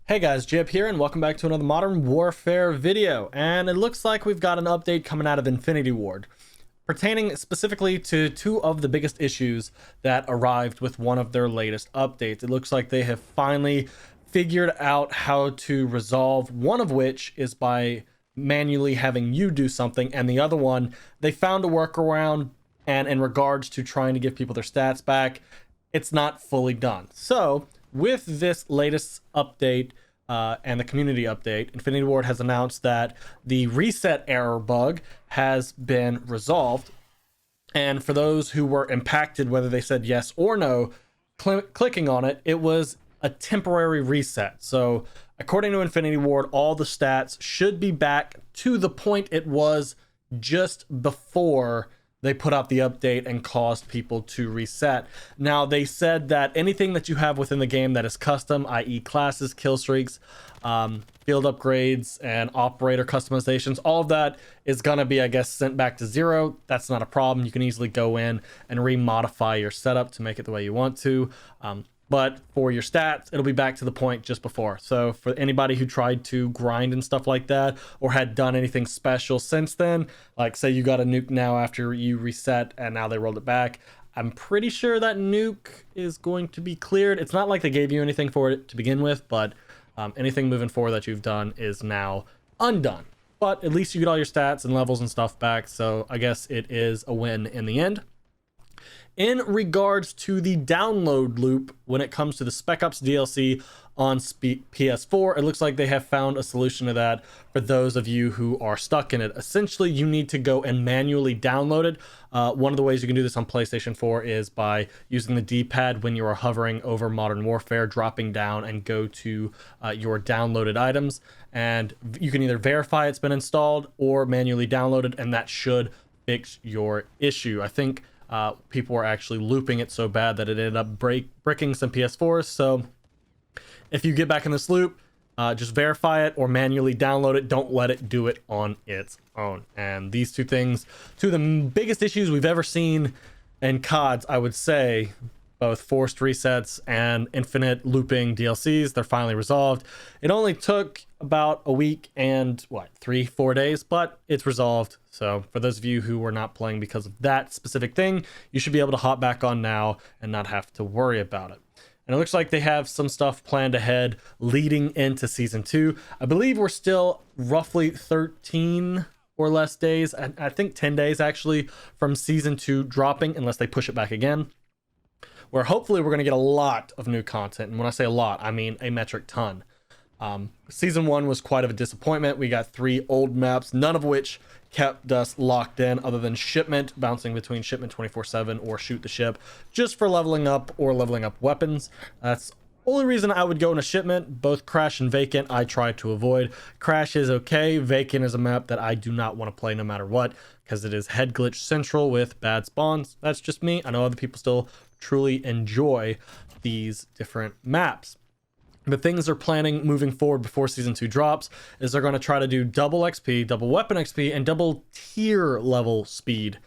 Hey guys, Jib here, and welcome back to another Modern Warfare video. And it looks like we've got an update coming out of Infinity Ward, pertaining specifically to two of the biggest issues that arrived with one of their latest updates. It looks like they have finally figured out how to resolve, one of which is by manually having you do something, and the other one, they found a workaround, and in regards to trying to give people their stats back, it's not fully done. So, with this latest update and the community update, Infinity Ward has announced that the reset error bug has been resolved. And for those who were impacted, whether they said yes or no, clicking on it, it was a temporary reset. So, according to Infinity Ward, all the stats should be back to the point it was just before they put out the update and caused people to reset. Now, they said that anything that you have within the game that is custom, i.e. classes, kill streaks, field upgrades, and operator customizations, all of that is going to be, I guess, sent back to zero. That's not a problem. You can easily go in and remodify your setup to make it the way you want to. But for your stats, it'll be back to the point just before. So for anybody who tried to grind and stuff like that, or had done anything special since then, like say you got a nuke now after you reset and now they rolled it back, I'm pretty sure that nuke is going to be cleared. It's not like they gave you anything for it to begin with, but anything moving forward that you've done is now undone. But at least you get all your stats and levels and stuff back, so I guess it is a win in the end. In regards to the download loop, when it comes to the Spec Ops DLC on PS4, it looks like they have found a solution to that for those of you who are stuck in it. Essentially, you need to go and manually download it. One of the ways you can do this on PlayStation 4 is by using the D-pad when you are hovering over Modern Warfare, dropping down and go to your downloaded items. And you can either verify it's been installed or manually download it, and that should fix your issue. I think people were actually looping it so bad that it ended up bricking some PS4s. So if you get back in this loop, just verify it or manually download it. Don't let it do it on its own. And these two things, two of the biggest issues we've ever seen in CODs, I would say, both forced resets and infinite looping DLCs, they're finally resolved. It only took about a week and 3-4 days, but it's resolved. So for those of you who were not playing because of that specific thing, you should be able to hop back on now and not have to worry about it. And it looks like they have some stuff planned ahead leading into season 2. I believe we're still roughly 13 or less days, I think 10 days actually, from season 2 dropping, unless they push it back again, where hopefully we're going to get a lot of new content. And when I say a lot, I mean a metric ton. Season 1 was quite of a disappointment. We got 3 old maps, none of which kept us locked in other than Shipment, bouncing between Shipment 24/7 or Shoot the Ship, just for leveling up or leveling up weapons. That's the only reason I would go in a Shipment. Both Crash and Vacant I try to avoid. Crash is okay. Vacant is a map that I do not want to play no matter what, because it is head glitch central with bad spawns. That's just me. I know other people still truly enjoy these different maps. The things they're planning moving forward before season 2 drops is they're going to try to do double XP, double weapon XP, and double tier level speed.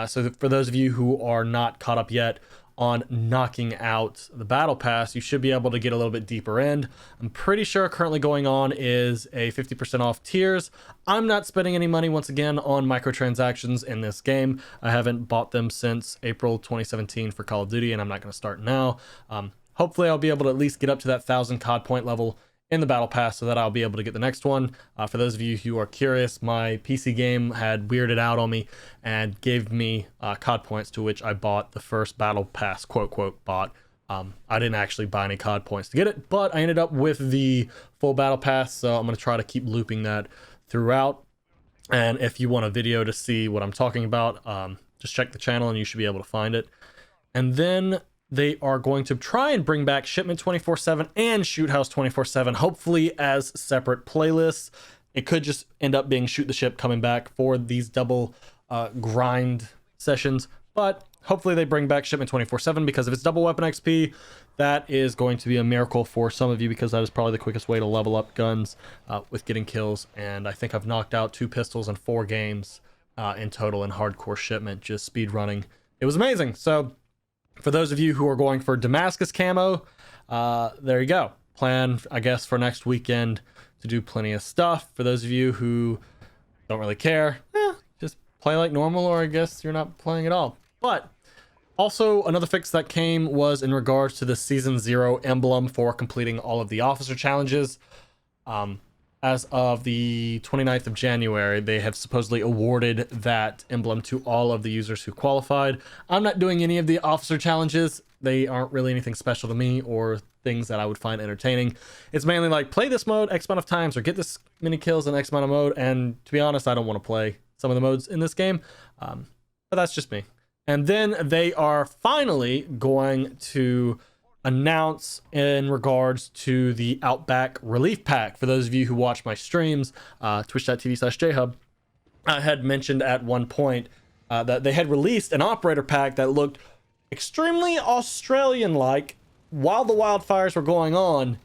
So for those of you who are not caught up yet on knocking out the battle pass, you should be able to get a little bit deeper in. I'm pretty sure currently going on is a 50% off tiers. I'm not spending any money once again on microtransactions in this game. I haven't bought them since April 2017 for Call of Duty, and I'm not going to start now. Hopefully I'll be able to at least get up to that 1,000 COD point level in the battle pass so that I'll be able to get the next one. For those of you who are curious, my PC game had weirded out on me and gave me COD points, to which I bought the first battle pass, quote bought. I didn't actually buy any COD points to get it, but I ended up with the full battle pass, so I'm going to try to keep looping that throughout. And if you want a video to see what I'm talking about, just check the channel and you should be able to find it. And then they are going to try and bring back Shipment 24/7 and Shoot House 24/7, hopefully as separate playlists. It could just end up being Shoot the Ship coming back for these double grind sessions, but hopefully they bring back Shipment 24/7, because if it's double weapon XP, that is going to be a miracle for some of you, because that is probably the quickest way to level up guns with getting kills. And I think I've knocked out 2 pistols in 4 games in total in hardcore Shipment, just speed running. It was amazing. So for those of you who are going for Damascus camo, there you go. plan, I guess, for next weekend to do plenty of stuff. For those of you who don't really care, just play like normal, or I guess you're not playing at all. But also, another fix that came was in regards to the Season 0 emblem for completing all of the officer challenges. As of the 29th of January, they have supposedly awarded that emblem to all of the users who qualified. I'm not doing any of the officer challenges. They aren't really anything special to me or things that I would find entertaining. It's mainly like, play this mode X amount of times or get this many kills in X amount of mode. And to be honest, I don't want to play some of the modes in this game. But that's just me. And then they are finally going to announce in regards to the Outback Relief Pack. For those of you who watch my streams, twitch.tv/jhub, I had mentioned at one point that they had released an operator pack that looked extremely Australian-like while the wildfires were going on.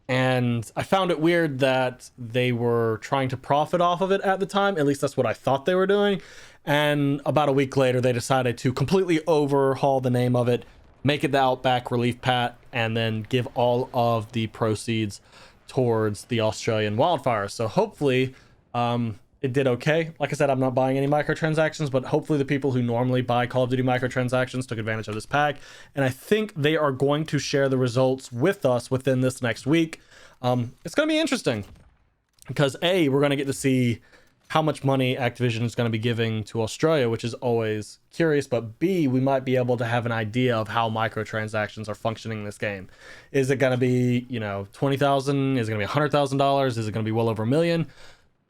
And I found it weird that they were trying to profit off of it at the time. At least that's what I thought they were doing. And about a week later, they decided to completely overhaul the name of it, make it the Outback Relief Pack, and then give all of the proceeds towards the Australian wildfires. So hopefully it did okay. Like I said, I'm not buying any microtransactions, but hopefully the people who normally buy Call of Duty microtransactions took advantage of this pack. And I think they are going to share the results with us within this next week. It's going to be interesting because A, we're going to get to see how much money Activision is going to be giving to Australia, which is always curious, but B, we might be able to have an idea of how microtransactions are functioning in this game. Is it going to be, you know, 20,000? Is it going to be $100,000? Is it going to be well over $1 million?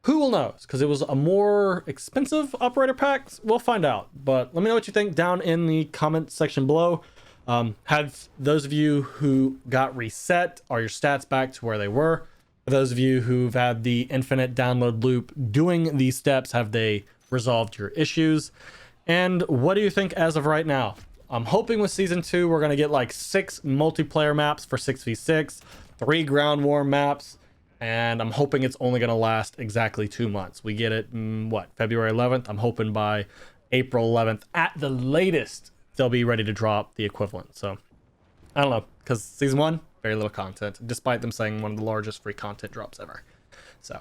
Who will know? Because it was a more expensive operator pack. We'll find out. But let me know what you think down in the comment section below. Have those of you who got reset, are your stats back to where they were? For those of you who've had the infinite download loop doing these steps, have they resolved your issues? And what do you think as of right now? I'm hoping with Season 2, we're going to get like 6 multiplayer maps for 6v6, 3 ground war maps, and I'm hoping it's only going to last exactly 2 months. We get it, February 11th? I'm hoping by April 11th, at the latest, they'll be ready to drop the equivalent. So, I don't know, because Season 1, very little content, despite them saying one of the largest free content drops ever. So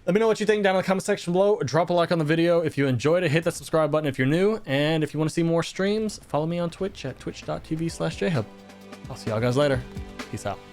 let me know what you think down in the comment section below. Drop a like on the video if you enjoyed it. Hit that subscribe button if you're new. And if you want to see more streams, follow me on Twitch at twitch.tv/jhub. I'll see y'all guys later. Peace out.